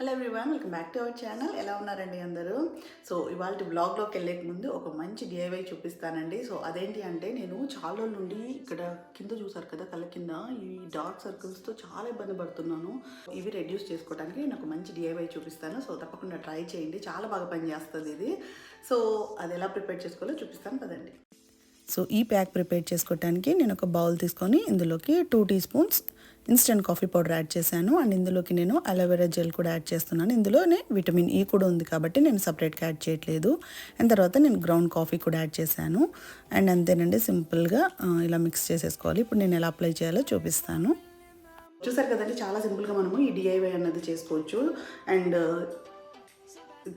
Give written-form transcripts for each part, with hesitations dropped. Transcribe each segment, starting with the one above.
Hello everyone, welcome back to our channel. ఎలా ఉన్నారండి అందరూ? సో ఇవాళ వ్లాగ్లోకి వెళ్ళే ముందు ఒక మంచి డిఐవై చూపిస్తానండి. సో అదేంటి అంటే, నేను చాలా రోజుల నుండి ఇక్కడ కింద చూసారు కదా, కళ్ళ కింద ఈ డార్క్ సర్కిల్స్తో చాలా ఇబ్బంది పడుతున్నాను. ఇవి రెడ్యూస్ చేసుకోవడానికి నేను ఒక మంచి డిఐవై చూపిస్తాను. సో తప్పకుండా ట్రై చేయండి, చాలా బాగా పనిచేస్తుంది ఇది. సో అది ఎలా ప్రిపేర్ చేసుకోవాలో చూపిస్తాను పదండి. సో ఈ ప్యాక్ ప్రిపేర్ చేసుకోవడానికి నేను ఒక బౌల్ తీసుకొని ఇందులోకి 2 teaspoons instant coffee powder add చేశాను. అండ్ ఇందులోకి నేను అలోవెరా జెల్ కూడా యాడ్ చేస్తున్నాను. ఇందులోనే విటమిన్ ఈ కూడా ఉంది కాబట్టి నేను సపరేట్గా యాడ్ చేయట్లేదు. అండ్ తర్వాత నేను గ్రౌండ్ కాఫీ కూడా యాడ్ చేశాను. అండ్ అంతేనండి, సింపుల్గా ఇలా మిక్స్ చేసేసుకోవాలి. ఇప్పుడు నేను ఎలా అప్లై చేయాలో చూపిస్తాను. చూసారు కదండి, చాలా సింపుల్గా మనము ఈ డిఐవై అన్నది చేసుకోవచ్చు. అండ్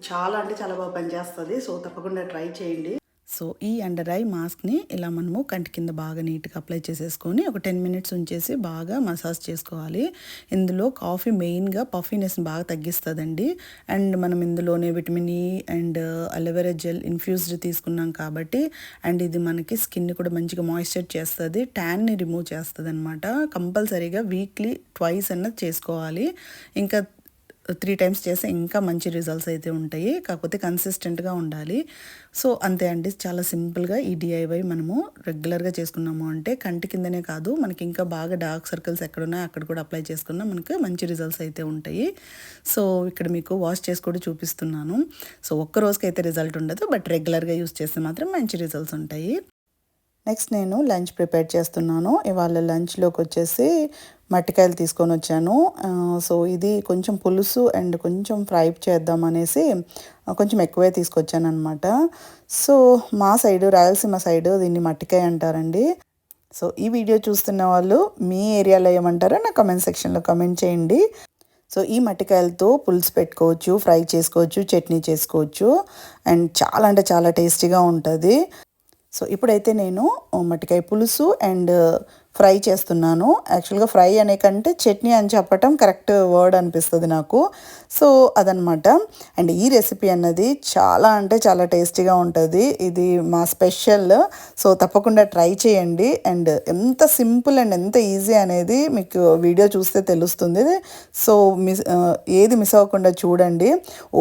చాలా అంటే చాలా బాగా పనిచేస్తుంది. సో తప్పకుండా ట్రై చేయండి. సో ఈ అండర్ ఐ మాస్క్ని ఇలా మనము కంటి కింద బాగా నీట్గా అప్లై చేసేసుకొని ఒక 10 మినిట్స్ ఉంచేసి బాగా మసాజ్ చేసుకోవాలి. ఇందులో కాఫీ మెయిన్గా పఫీనెస్ని బాగా తగ్గిస్తుందండి. అండ్ మనం ఇందులోనే vitamin E and aloe vera gel infused తీసుకున్నాం కాబట్టి, అండ్ ఇది మనకి స్కిన్ని కూడా మంచిగా మాయిశ్చర్ చేస్తుంది, ట్యాన్ని రిమూవ్ చేస్తుంది అనమాట. కంపల్సరీగా వీక్లీ ట్వైస్ అన్నది చేసుకోవాలి. ఇంకా 3 టైమ్స్ చేస్తే ఇంకా మంచి రిజల్ట్స్ అయితే ఉంటాయి. కాకపోతే కన్సిస్టెంట్గా ఉండాలి. సో అంతే అండి, చాలా సింపుల్గా ఈ డిఐవై మనము రెగ్యులర్గా చేసుకున్నాము అంటే కంటి కిందనే కాదు, మనకి ఇంకా బాగా డార్క్ సర్కిల్స్ ఎక్కడున్నాయో అక్కడ కూడా అప్లై చేసుకున్నా మనకు మంచి రిజల్ట్స్ అయితే ఉంటాయి. సో ఇక్కడ మీకు వాష్ చేసి కూడా చూపిస్తున్నాను. సో ఒక్క రోజుకైతే రిజల్ట్ ఉండదు, బట్ రెగ్యులర్గా యూస్ చేస్తే మాత్రం మంచి రిజల్ట్స్ ఉంటాయి. నెక్స్ట్ నేను లంచ్ ప్రిపేర్ చేస్తున్నాను. ఇవాళ లంచ్లోకి వచ్చేసి మట్టికాయలు తీసుకొని వచ్చాను. సో ఇది కొంచెం పులుసు అండ్ కొంచెం ఫ్రై చేద్దాం అనేసి కొంచెం ఎక్కువే తీసుకొచ్చాను అనమాట. సో మా సైడు, రాయలసీమ సైడు దీన్ని మట్టికాయ అంటారండి. సో ఈ వీడియో చూస్తున్న వాళ్ళు మీ ఏరియాలో ఏమంటారో నా కమెంట్ సెక్షన్లో కమెంట్ చేయండి. సో ఈ మట్టికాయలతో పులుసు పెట్టుకోవచ్చు, ఫ్రై చేసుకోవచ్చు, చట్నీ చేసుకోవచ్చు, అండ్ చాలా అంటే చాలా టేస్టీగా ఉంటుంది. సో ఇప్పుడైతే నేను మట్టికాయ పులుసు అండ్ ఫ్రై చేస్తున్నాను. యాక్చువల్గా ఫ్రై అనే కంటే చట్నీ అని చెప్పటం కరెక్ట్ వర్డ్ అనిపిస్తుంది నాకు. సో అదనమాట. అండ్ ఈ రెసిపీ అన్నది చాలా అంటే చాలా టేస్టీగా ఉంటుంది. ఇది మా స్పెషల్. సో తప్పకుండా ట్రై చేయండి. అండ్ ఎంత సింపుల్ అండ్ ఎంత ఈజీ అనేది మీకు వీడియో చూస్తే తెలుస్తుంది. సో ఏది మిస్ అవ్వకుండా చూడండి.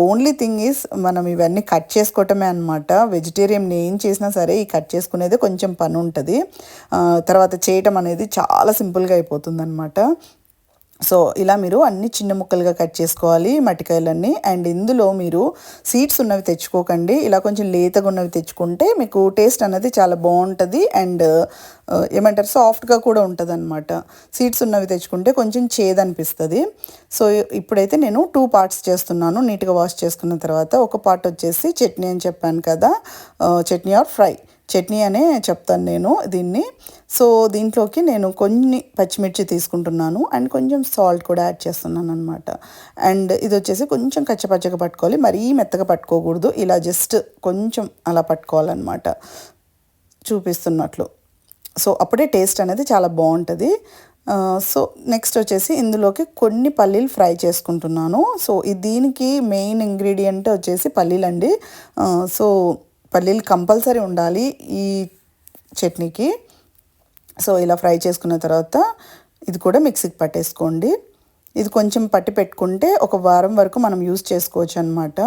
ఓన్లీ థింగ్ ఈజ్ మనం ఇవన్నీ కట్ చేసుకోవటమే అనమాట. వెజిటేరియన్ ఏం చేసినా సరే ఈ కట్ చేసుకునేది కొంచెం పని ఉంటుంది. తర్వాత చేయటం అనేది చాలా సింపుల్గా అయిపోతుంది అనమాట. సో ఇలా మీరు అన్ని చిన్న ముక్కలుగా కట్ చేసుకోవాలి మట్టికాయలన్నీ. అండ్ ఇందులో మీరు సీడ్స్ ఉన్నవి తెచ్చుకోకండి, ఇలా కొంచెం లేతగా ఉన్నవి తెచ్చుకుంటే మీకు టేస్ట్ అనేది చాలా బాగుంటుంది. అండ్ ఏమంటారు, సాఫ్ట్గా కూడా ఉంటుంది అనమాట. సీడ్స్ ఉన్నవి తెచ్చుకుంటే కొంచెం చేదనిపిస్తుంది. సో ఇప్పుడైతే నేను 2 పార్ట్స్ చేస్తున్నాను. నీట్గా వాష్ చేసుకున్న తర్వాత ఒక పార్ట్ వచ్చేసి చట్నీ అని చెప్పాను కదా, చట్నీ ఆర్ ఫ్రై, చట్నీ అనే చెప్తాను నేను దీన్ని. సో దీంట్లోకి నేను కొన్ని పచ్చిమిర్చి తీసుకుంటున్నాను అండ్ కొంచెం సాల్ట్ కూడా యాడ్ చేస్తున్నాను అనమాట. అండ్ ఇది వచ్చేసి కొంచెం కచ్చపచ్చగా పట్టుకోవాలి, మరీ మెత్తగా పట్టుకోకూడదు, ఇలా జస్ట్ కొంచెం అలా పట్టుకోవాలన్నమాట చూపిస్తున్నట్లు. సో అప్పుడే టేస్ట్ అనేది చాలా బాగుంటుంది. సో నెక్స్ట్ వచ్చేసి ఇందులోకి కొన్ని పల్లీలు ఫ్రై చేసుకుంటున్నాను. సో దీనికి మెయిన్ ఇంగ్రీడియంట్ వచ్చేసి పల్లీలండి. సో పల్లీలు కంపల్సరీ ఉండాలి ఈ చట్నీకి. సో ఇలా ఫ్రై చేసుకున్న తర్వాత ఇది కూడా మిక్సీకి పట్టేసుకోండి. ఇది కొంచెం పట్టి పెట్టుకుంటే ఒక వారం వరకు మనం యూస్ చేసుకోవచ్చు అనమాట.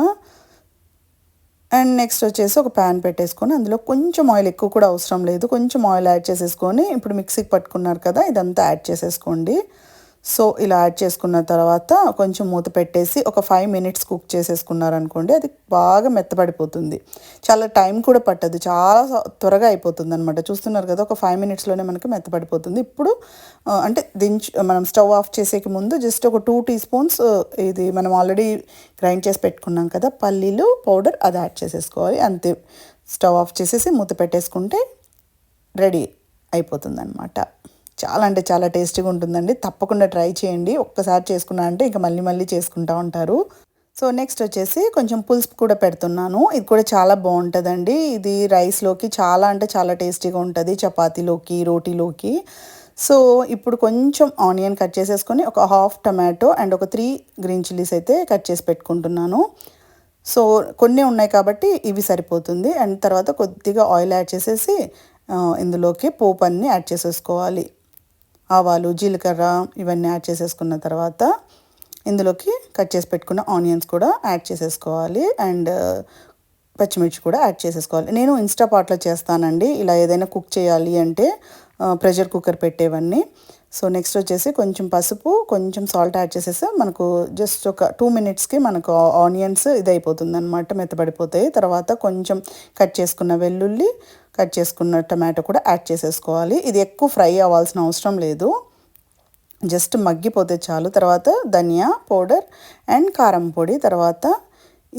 అండ్ నెక్స్ట్ వచ్చేసి ఒక ప్యాన్ పెట్టేసుకొని అందులో కొంచెం ఆయిల్, ఎక్కువ కూడా అవసరం లేదు, కొంచెం ఆయిల్ యాడ్ చేసేసుకొని ఇప్పుడు మిక్సీకి పట్టుకున్నారు కదా ఇదంతా యాడ్ చేసేసుకోండి. సో ఇలా యాడ్ చేసుకున్న తర్వాత కొంచెం మూత పెట్టేసి ఒక 5 మినిట్స్ కుక్ చేసేసుకున్నారనుకోండి, అది బాగా మెత్తపడిపోతుంది. చాలా టైం కూడా పట్టదు, చాలా త్వరగా అయిపోతుంది అనమాట. చూస్తున్నారు కదా, ఒక 5 మినిట్స్లోనే మనకి మెత్తపడిపోతుంది. ఇప్పుడు అంటే మనం స్టవ్ ఆఫ్ చేసేకి ముందు జస్ట్ ఒక 2 టీ స్పూన్స్ ఇది మనం ఆల్రెడీ గ్రైండ్ చేసి పెట్టుకున్నాం కదా పల్లీలు పౌడర్, అది యాడ్ చేసేసుకోవాలి. అంతే, స్టవ్ ఆఫ్ చేసేసి మూత పెట్టేసుకుంటే రెడీ అయిపోతుంది అనమాట. చాలా అంటే చాలా టేస్టీగా ఉంటుందండి. తప్పకుండా ట్రై చేయండి. ఒక్కసారి చేసుకున్నా అంటే ఇంకా మళ్ళీ మళ్ళీ చేసుకుంటూ ఉంటారు. సో నెక్స్ట్ వచ్చేసి కొంచెం పులుసు కూడా పెడుతున్నాను. ఇది కూడా చాలా బాగుంటుందండి. ఇది రైస్లోకి చాలా అంటే చాలా టేస్టీగా ఉంటుంది, చపాతీలోకి, రోటీలోకి. సో ఇప్పుడు కొంచెం ఆనియన్ కట్ చేసేసుకొని ఒక హాఫ్ టమాటో అండ్ ఒక 3 గ్రీన్ చిల్లీస్ అయితే కట్ చేసి పెట్టుకుంటున్నాను. సో కొన్ని ఉన్నాయి కాబట్టి ఇవి సరిపోతుంది. అండ్ తర్వాత కొద్దిగా ఆయిల్ యాడ్ చేసేసి ఇందులోకి పోపు అన్నీ యాడ్ చేసేసుకోవాలి. ఆవాలు, జీలకర్ర ఇవన్నీ యాడ్ చేసేసుకున్న తర్వాత ఇందులోకి కట్ చేసి పెట్టుకున్న ఆనియన్స్ కూడా యాడ్ చేసేసుకోవాలి అండ్ పచ్చిమిర్చి కూడా యాడ్ చేసేసుకోవాలి. నేను ఇన్స్టా పాట్లో చేస్తానండి ఇలా ఏదైనా కుక్ చేయాలి అంటే ప్రెషర్ కుక్కర్ పెట్టేవన్నీ. సో నెక్స్ట్ వచ్చేసి కొంచెం పసుపు కొంచెం సాల్ట్ యాడ్ చేసేసి మనకు జస్ట్ ఒక 2 మినిట్స్కి మనకు ఆనియన్స్ ఇది అయిపోతుంది అనమాట, మెత్తబడిపోతాయి. తర్వాత కొంచెం కట్ చేసుకున్న వెల్లుల్లి కట్ చేసుకున్న టమాటో కూడా యాడ్ చేసేసుకోవాలి. ఇది ఎక్కువ ఫ్రై అవ్వాల్సిన అవసరం లేదు, జస్ట్ మగ్గిపోతే చాలు. తర్వాత ధనియా పౌడర్ అండ్ కారం పొడి, తర్వాత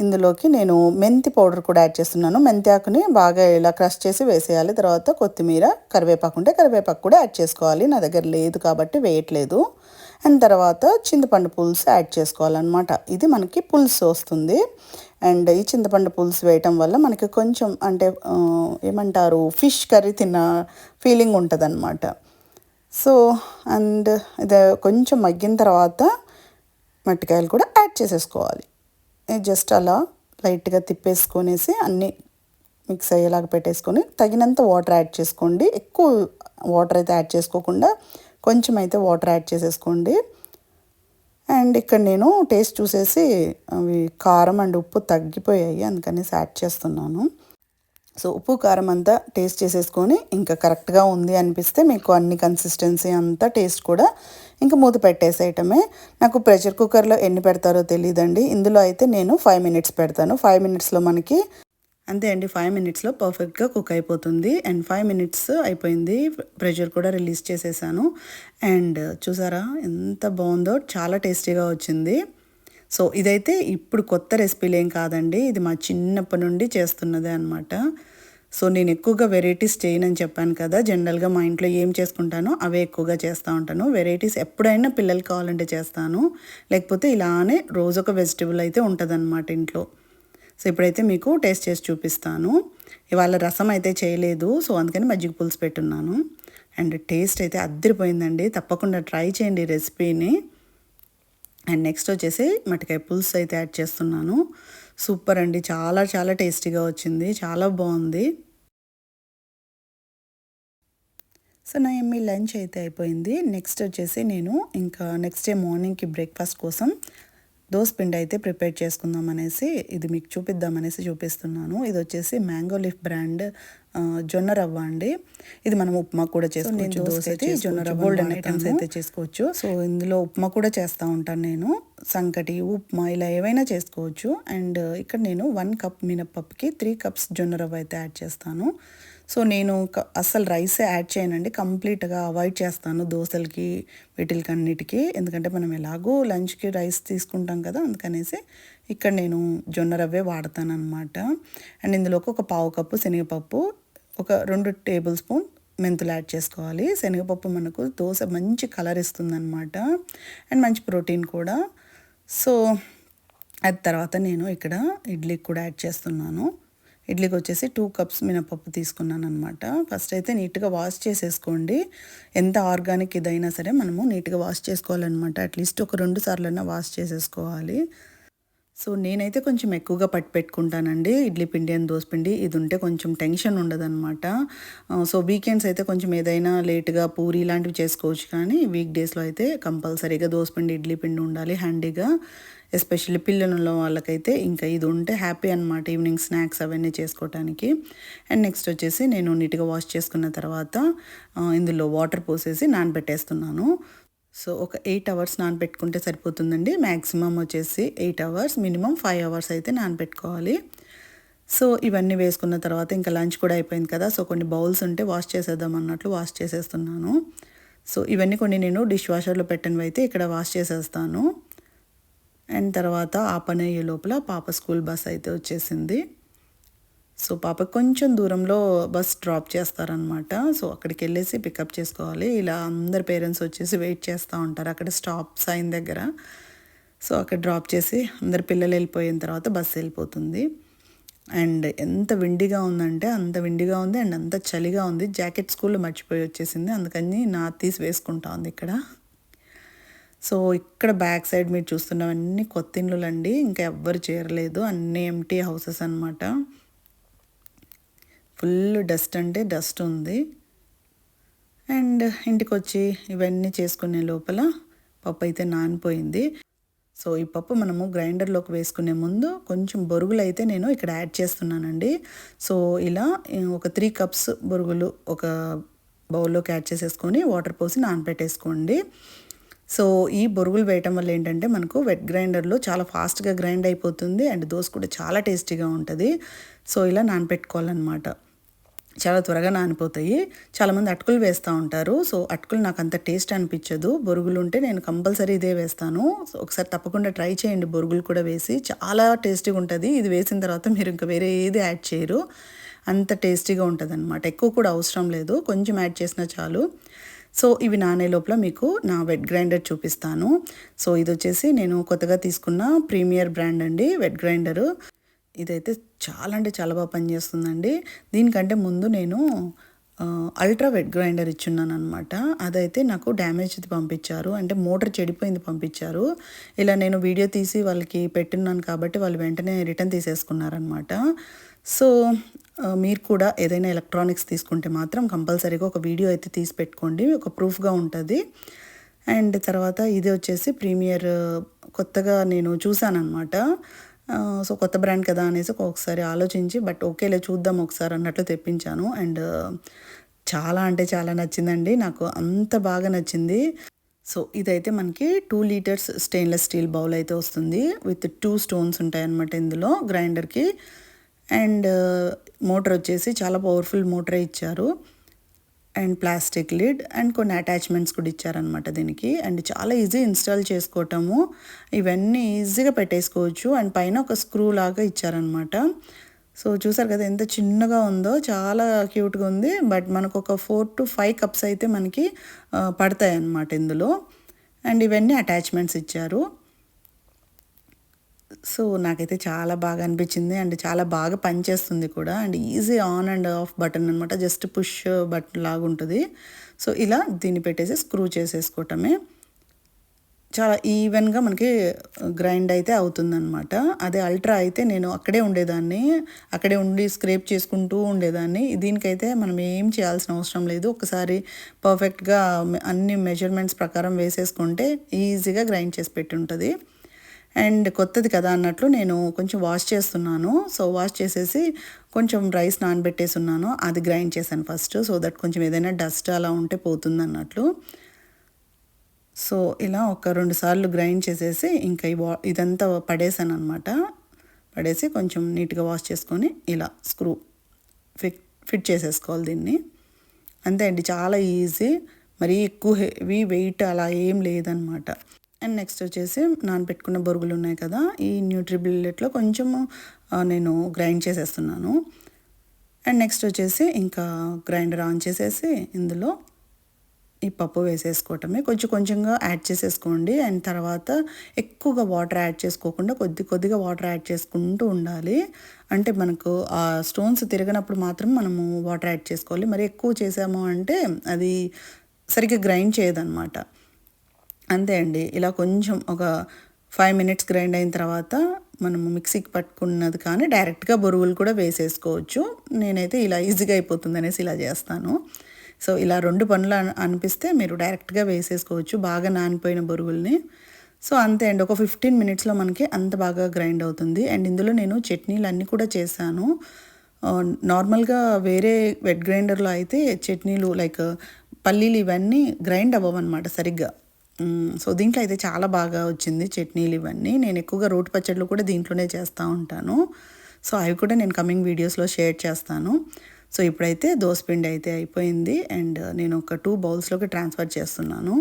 ఇందులోకి నేను మెంతి పౌడర్ కూడా యాడ్ చేస్తున్నాను. మెంతి ఆకుని బాగా ఇలా క్రష్ చేసి వేసేయాలి. తర్వాత కొత్తిమీర కరివేపాకు ఉంటే కరివేపాకు కూడా యాడ్ చేసుకోవాలి. నా దగ్గర లేదు కాబట్టి వేయట్లేదు. అండ్ తర్వాత చింతపండు పులుసు యాడ్ చేసుకోవాలన్నమాట. ఇది మనకి పులుసు వస్తుంది. అండ్ ఈ చింతపండు పులుసు వేయటం వల్ల మనకి కొంచెం అంటే ఏమంటారు ఫిష్ కర్రీ తిన్న ఫీలింగ్ ఉంటుంది అనమాట. సో అండ్ ఇది కొంచెం మగ్గిన తర్వాత మట్టికాయలు కూడా యాడ్ చేసేసుకోవాలి. జస్ట్ అలా లైట్గా తిప్పేసుకొనేసి అన్నీ మిక్స్ అయ్యేలాగా పెట్టేసుకొని తగినంత వాటర్ యాడ్ చేసుకోండి. ఎక్కువ వాటర్ అయితే యాడ్ చేసుకోకుండా కొంచెం అయితే వాటర్ యాడ్ చేసేసుకోండి. అండ్ ఇక్కడ నేను టేస్ట్ చూసేసి అవి కారం అండ్ ఉప్పు తగ్గిపోయాయి, అందుకనేసి యాడ్ చేస్తున్నాను. సో ఉప్పు కారం అంతా టేస్ట్ చేసేసుకొని ఇంకా కరెక్ట్గా ఉంది అనిపిస్తే మీకు అన్ని కన్సిస్టెన్సీ అంతా టేస్ట్ కూడా ఇంకా మూత పెట్టేసేయటమే. నాకు ప్రెషర్ కుక్కర్లో ఎన్ని పెడతారో తెలియదండి. ఇందులో అయితే నేను 5 మినిట్స్ పెడతాను. 5 మినిట్స్లో మనకి అంతే అండి, 5 మినిట్స్లో పర్ఫెక్ట్గా కుక్ అయిపోతుంది. అండ్ 5 మినిట్స్ అయిపోయింది, ప్రెషర్ కూడా రిలీజ్ చేసేసాను. అండ్ చూసారా ఎంత బాగుందో, చాలా టేస్టీగా వచ్చింది. సో ఇదైతే ఇప్పుడు కొత్త రెసిపీలు ఏం కాదండి, ఇది మా చిన్నప్పటి నుండి చేస్తున్నదే అనమాట. సో నేను ఎక్కువగా వెరైటీస్ చేయనని చెప్పాను కదా, జనరల్గా మా ఇంట్లో ఏం చేసుకుంటానో అవే ఎక్కువగా చేస్తూ ఉంటాను. వెరైటీస్ ఎప్పుడైనా పిల్లలు కావాలంటే చేస్తాను, లేకపోతే ఇలానే రోజు ఒక వెజిటబుల్ అయితే ఉంటుందన్నమాట ఇంట్లో. సో ఇప్పుడైతే మీకు టేస్ట్ చేసి చూపిస్తాను. ఇవాళ రసం అయితే చేయలేదు, సో అందుకని మజ్జిగ పులుసు పెట్టున్నాను. అండ్ టేస్ట్ అయితే అద్దరిపోయిందండి, తప్పకుండా ట్రై చేయండి ఈ రెసిపీని. అండ్ నెక్స్ట్ వచ్చేసి మట్టికాయ పులుసు అయితే యాడ్ చేస్తున్నాను. సూపర్ అండి, చాలా చాలా టేస్టీగా వచ్చింది, చాలా బాగుంది. సో నా ఎమ్మి లంచ్ అయితే అయిపోయింది. నెక్స్ట్ వచ్చేసి నేను ఇంకా నెక్స్ట్ డే మార్నింగ్కి బ్రేక్ఫాస్ట్ కోసం దోసపిండి అయితే ప్రిపేర్ చేసుకుందాం అనేసి ఇది మీకు చూపిద్దామనేసి చూపిస్తున్నాను. ఇది వచ్చేసి మ్యాంగో లీఫ్ బ్రాండ్ జొన్న రవ్వ అండి. ఇది మనం ఉప్మా కూడా చేసుకోవచ్చు, దోశ అయితే జొన్న రవ్వ గోల్డెన్ ఐటమ్స్ అయితే చేసుకోవచ్చు. సో ఇందులో ఉప్మా కూడా చేస్తూ ఉంటాను నేను, సంకటి ఉప్మా ఇలా ఏవైనా చేసుకోవచ్చు. అండ్ ఇక్కడ నేను 1 కప్ మినప్పప్పుకి 3 కప్స్ జొన్న రవ్వ అయితే యాడ్ చేస్తాను. సో నేను అస్సలు రైసే యాడ్ చేయనండి, కంప్లీట్గా అవాయిడ్ చేస్తాను దోశలకి వీటికి అన్నిటికీ. ఎందుకంటే మనం ఎలాగో లంచ్కి రైస్ తీసుకుంటాం కదా, అందుకనేసి ఇక్కడ నేను జొన్న రవ్వే వాడతాను అనమాట. అండ్ ఇందులోకి ఒక 1/2 కప్పు శనగపప్పు, ఒక 2 టేబుల్ స్పూన్ మెంతులు యాడ్ చేసుకోవాలి. శనగపప్పు మనకు దోశ మంచి కలర్ ఇస్తుందన్నమాట అండ్ మంచి ప్రోటీన్ కూడా. సో అది తర్వాత నేను ఇక్కడ ఇడ్లీకి కూడా యాడ్ చేస్తున్నాను. ఇడ్లీకి వచ్చేసి 2 కప్స్ మినపప్పు తీసుకున్నాను అనమాట. ఫస్ట్ అయితే నీట్గా వాష్ చేసేసుకోండి. ఎంత ఆర్గానిక్ ఇదైనా సరే మనము నీట్గా వాష్ చేసుకోవాలన్నమాట. అట్లీస్ట్ ఒక 2 సార్లైనా వాష్ చేసేసుకోవాలి. సో నేనైతే కొంచెం ఎక్కువగా పట్టి పెట్టుకుంటానండి ఇడ్లీ పిండి అండ్ దోసపిండి. ఇది ఉంటే కొంచెం టెన్షన్ ఉండదన్నమాట. సో వీకెండ్స్ అయితే కొంచెం ఏదైనా లేట్గా పూరి ఇలాంటివి చేసుకోవచ్చు, కానీ వీక్ డేస్లో అయితే కంపల్సరీగా దోసపిండి ఇడ్లీ పిండి ఉండాలి హ్యాండీగా. ఎస్పెషల్లీ పిల్లల వాళ్ళకైతే ఇంకా ఇది ఉంటే హ్యాపీ అనమాట, ఈవినింగ్ స్నాక్స్ అవన్నీ చేసుకోవటానికి. అండ్ నెక్స్ట్ వచ్చేసి నేను నీట్గా వాష్ చేసుకున్న తర్వాత ఇందులో వాటర్ పోసేసి నానబెట్టేస్తున్నాను. సో ఒక 8 అవర్స్ నానబెట్టుకుంటే సరిపోతుందండి. మ్యాక్సిమం వచ్చేసి 8 అవర్స్, మినిమం 5 అవర్స్ అయితే నానబెట్టుకోవాలి. సో ఇవన్నీ వేసుకున్న తర్వాత ఇంకా లంచ్ కూడా అయిపోయింది కదా, సో కొన్ని బౌల్స్ ఉంటే వాష్ చేసేద్దాం అన్నట్లు వాష్ చేసేస్తున్నాను. సో ఇవన్నీ కొన్ని నేను డిష్ వాషర్లో పెట్టినవి అయితే ఇక్కడ వాష్ చేసేస్తాను. అండ్ తర్వాత ఆ పని అయ్యే లోపల పాప స్కూల్ బస్ అయితే వచ్చేసింది. సో పాప కొంచెం దూరంలో బస్ డ్రాప్ చేస్తారనమాట. సో అక్కడికి వెళ్ళేసి పికప్ చేసుకోవాలి. ఇలా అందరు పేరెంట్స్ వచ్చేసి వెయిట్ చేస్తూ ఉంటారు అక్కడ స్టాప్ సైన్ దగ్గర. సో అక్కడ డ్రాప్ చేసి అందరు పిల్లలు వెళ్ళిపోయిన తర్వాత బస్సు వెళ్ళిపోతుంది. అండ్ ఎంత విండిగా ఉందంటే అంత విండిగా ఉంది అండ్ అంత చలిగా ఉంది. జాకెట్ స్కూల్లో మర్చిపోయి వచ్చేసింది, అందుకని తీసి వేసుకుంటా ఉంది ఇక్కడ. సో ఇక్కడ బ్యాక్ సైడ్ మీరు చూస్తున్నవన్నీ కొత్త ఇండ్లు అండి, ఇంకా ఎవ్వరు చేరలేదు, అన్నీ ఎంటీ హౌసెస్ అనమాట. ఫుల్ డస్ట్ అంటే డస్ట్ ఉంది. అండ్ ఇంటికి వచ్చి ఇవన్నీ చేసుకునే లోపల పప్పు అయితే నానిపోయింది. సో సో ఈ పప్పు మనము గ్రైండర్లోకి వేసుకునే ముందు కొంచెం బొరుగులు అయితే నేను ఇక్కడ యాడ్ చేస్తున్నానండి. సో ఇలా ఒక 3 కప్స్ బొరుగులు ఒక బౌల్లోకి యాడ్ చేసేసుకొని వాటర్ పోసి నానబెట్టేసుకోండి. సో ఈ బొరుగులు వేయటం వల్ల ఏంటంటే మనకు వెట్ గ్రైండర్లో చాలా ఫాస్ట్గా గ్రైండ్ అయిపోతుంది అండ్ దోశ కూడా చాలా టేస్టీగా ఉంటుంది. సో ఇలా నానబెట్టుకోవాలన్నమాట. చాలా త్వరగా నానిపోతాయి. చాలామంది అటుకులు వేస్తూ ఉంటారు. సో అటుకులు నాకు అంత టేస్ట్ అనిపించదు. బొరుగులు ఉంటే నేను కంపల్సరీ ఇదే వేస్తాను. సో ఒకసారి తప్పకుండా ట్రై చేయండి బొరుగులు కూడా వేసి, చాలా టేస్టీగా ఉంటుంది. ఇది వేసిన తర్వాత మీరు ఇంకా వేరే ఏది యాడ్ చేయరు, అంత టేస్టీగా ఉంటుంది అనమాట. ఎక్కువ కూడా అవసరం లేదు, కొంచెం యాడ్ చేసినా చాలు. సో ఇవి నానే లోపల మీకు నా వెట్ గ్రైండర్ చూపిస్తాను. సో ఇది వచ్చేసి నేను కొత్తగా తీసుకున్న ప్రీమియర్ బ్రాండ్ అండి వెట్ గ్రైండరు. ఇదైతే చాలా అంటే చాలా బాగా పనిచేస్తుందండి. దీనికంటే ముందు నేను అల్ట్రా వెట్ గ్రైండర్ ఇచ్చున్నాను అనమాట. అదైతే నాకు డ్యామేజ్ది పంపించారు, అంటే మోటార్ చెడిపోయింది పంపించారు. ఇలా నేను వీడియో తీసి వాళ్ళకి పెట్టున్నాను కాబట్టి వాళ్ళు వెంటనే రిటర్న్ తీసేసుకున్నారనమాట. సో మీరు కూడా ఏదైనా ఎలక్ట్రానిక్స్ తీసుకుంటే మాత్రం కంపల్సరీగా ఒక వీడియో అయితే తీసి పెట్టుకోండి, ఒక ప్రూఫ్గా ఉంటుంది. అండ్ తర్వాత ఇది వచ్చేసి ప్రీమియర్ కొత్తగా నేను చూసానమాట. సో కొత్త బ్రాండ్ కదా అనేసి ఒకసారి ఆలోచించి బట్ ఓకేలే చూద్దాం ఒకసారి అన్నట్లు తెప్పించాను. అండ్ చాలా అంటే చాలా నచ్చిందండి, నాకు అంత బాగా నచ్చింది. సో ఇదైతే మనకి 2 లీటర్స్ స్టెయిన్లెస్ స్టీల్ బౌల్ అయితే వస్తుంది విత్ 2 స్టోన్స్ ఉంటాయి అన్నమాట ఇందులో గ్రైండర్కి. అండ్ మోటార్ వచ్చేసి చాలా పవర్ఫుల్ మోటరే ఇచ్చారు అండ్ ప్లాస్టిక్ లిడ్ అండ్ కొన్ని అటాచ్మెంట్స్ కూడా ఇచ్చారనమాట దీనికి. అండ్ చాలా ఈజీ ఇన్స్టాల్ చేసుకోవటము, ఇవన్నీ ఈజీగా పెట్టేసుకోవచ్చు. అండ్ పైన ఒక స్క్రూ లాగా ఇచ్చారనమాట. సో చూసారు కదా ఎంత చిన్నగా ఉందో, చాలా క్యూట్గా ఉంది. బట్ మనకు ఒక 4 to 5 కప్స్ అయితే మనకి పడతాయి అన్నమాట ఇందులో. అండ్ ఇవన్నీ అటాచ్మెంట్స్ ఇచ్చారు. సో నాకైతే చాలా బాగా అనిపించింది అండ్ చాలా బాగా పనిచేస్తుంది కూడా. And easy on and of button అనమాట, జస్ట్ పుష్ బటన్ లాగా ఉంటుంది. సో ఇలా దీన్ని పెట్టేసి స్క్రూ చేసేసుకోవటమే, చాలా ఈవెన్గా మనకి గ్రైండ్ అయితే అవుతుందన్నమాట. అదే అల్ట్రా అయితే నేను అక్కడే ఉండేదాన్ని, అక్కడే ఉండి స్క్రేప్ చేసుకుంటూ ఉండేదాన్ని. దీనికైతే మనం ఏం చేయాల్సిన అవసరం లేదు, ఒకసారి పర్ఫెక్ట్గా అన్ని మెజర్మెంట్స్ ప్రకారం వేసేసుకుంటే ఈజీగా గ్రైండ్ చేసి పెట్టి ఉంటుంది. అండ్ కొత్తది కదా అన్నట్లు నేను కొంచెం వాష్ చేస్తున్నాను. సో వాష్ చేసేసి కొంచెం రైస్ నానబెట్టేసి ఉన్నాను, అది గ్రైండ్ చేశాను ఫస్ట్, సో దట్ కొంచెం ఏదైనా డస్ట్ అలా ఉంటే పోతుంది అన్నట్లు. సో ఇలా ఒక 2 సార్లు గ్రైండ్ చేసేసి ఇంకా ఇదంతా పడేసాను అనమాట. పడేసి కొంచెం నీట్గా వాష్ చేసుకొని ఇలా స్క్రూ ఫిట్ చేసేసుకోవాలి దీన్ని. అంతే అండి, చాలా ఈజీ, మరీ ఎక్కువ హెవీ వెయిట్ అలా ఏం లేదనమాట. అండ్ నెక్స్ట్ వచ్చేసి నానబెట్టుకున్న బొరుగులు ఉన్నాయి కదా, ఈ న్యూట్రిబిల్లెట్లో కొంచెము నేను గ్రైండ్ చేసేస్తున్నాను. అండ్ నెక్స్ట్ వచ్చేసి ఇంకా గ్రైండర్ ఆన్ చేసేసి ఇందులో ఈ పప్పు వేసేసుకోవటమే, కొంచెం కొంచెంగా యాడ్ చేసేసుకోండి. అండ్ తర్వాత ఎక్కువగా వాటర్ యాడ్ చేసుకోకుండా కొద్దిగా వాటర్ యాడ్ చేసుకుంటూ ఉండాలి. అంటే మనకు ఆ స్టోన్స్ తిరగనప్పుడు మాత్రం మనము వాటర్ యాడ్ చేసుకోవాలి. మరి ఎక్కువ చేసాము అంటే అది సరిగ్గా గ్రైండ్ చేయదన్నమాట. అంతే అండి, ఇలా కొంచెం ఒక 5 minutes గ్రైండ్ అయిన తర్వాత మనము మిక్సీకి పట్టుకున్నది కానీ డైరెక్ట్గా బొరుగులు కూడా వేసేసుకోవచ్చు. నేనైతే ఇలా ఈజీగా అయిపోతుంది అనేసి ఇలా చేస్తాను. సో ఇలా 2 పనులు అనిపిస్తే మీరు డైరెక్ట్గా వేసేసుకోవచ్చు బాగా నానిపోయిన బొరుగుల్ని. సో అంతే అండి, ఒక 15 minutesలో మనకి అంత బాగా గ్రైండ్ అవుతుంది. అండ్ ఇందులో నేను చట్నీలు అన్నీ కూడా చేశాను. నార్మల్గా వేరే వెట్ గ్రైండర్లో అయితే చట్నీలు లైక్ పల్లీలు ఇవన్నీ గ్రైండ్ అవ్వవన్నమాట సరిగ్గా. సో దీంట్లో అయితే చాలా బాగా వచ్చింది చట్నీలు ఇవన్నీ. నేను ఎక్కువగా రోటి పచ్చళ్ళు కూడా దీంట్లోనే చేస్తూ ఉంటాను. సో అవి కూడా నేను కమింగ్ వీడియోస్లో షేర్ చేస్తాను. సో ఇప్పుడైతే దోసపిండి అయితే అయిపోయింది అండ్ నేను ఒక 2 బౌల్స్లోకి ట్రాన్స్ఫర్ చేస్తున్నాను.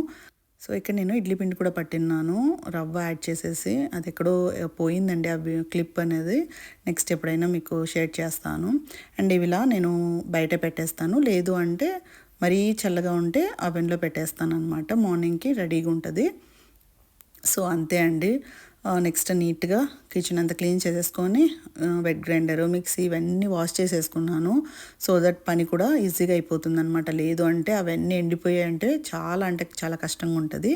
సో ఇక్కడ నేను ఇడ్లీ పిండి కూడా పట్టిన్నాను, రవ్వ యాడ్ చేసేసి. అది ఎక్కడో పోయిందండి అవి క్లిప్ అనేది, నెక్స్ట్ ఎప్పుడైనా మీకు షేర్ చేస్తాను. అండ్ ఇవిలా నేను బయట పెట్టేస్తాను, లేదు అంటే మరీ చల్లగా ఉంటే అవెన్లో పెట్టేస్తాను అనమాట, మార్నింగ్కి రెడీగా ఉంటుంది. సో అంతే అండి. నెక్స్ట్ నీట్గా కిచెన్ అంతా క్లీన్ చేసేసుకొని వెట్ గ్రైండర్ మిక్సీ ఇవన్నీ వాష్ చేసేసుకున్నాను. సో దట్ పని కూడా ఈజీగా అయిపోతుంది అనమాట. లేదు అంటే అవన్నీ ఎండిపోయాయి అంటే చాలా కష్టంగా ఉంటుంది.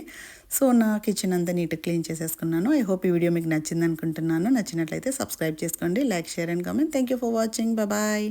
సో నా కిచెన్ అంతా నీట్గా క్లీన్ చేసేసుకున్నాను. ఐ హోప్ ఈ వీడియో మీకు నచ్చింది అనుకుంటున్నాను. నచ్చినట్లయితే సబ్స్క్రైబ్ చేసుకోండి, like, share and comment. Thank you for watching. Bye.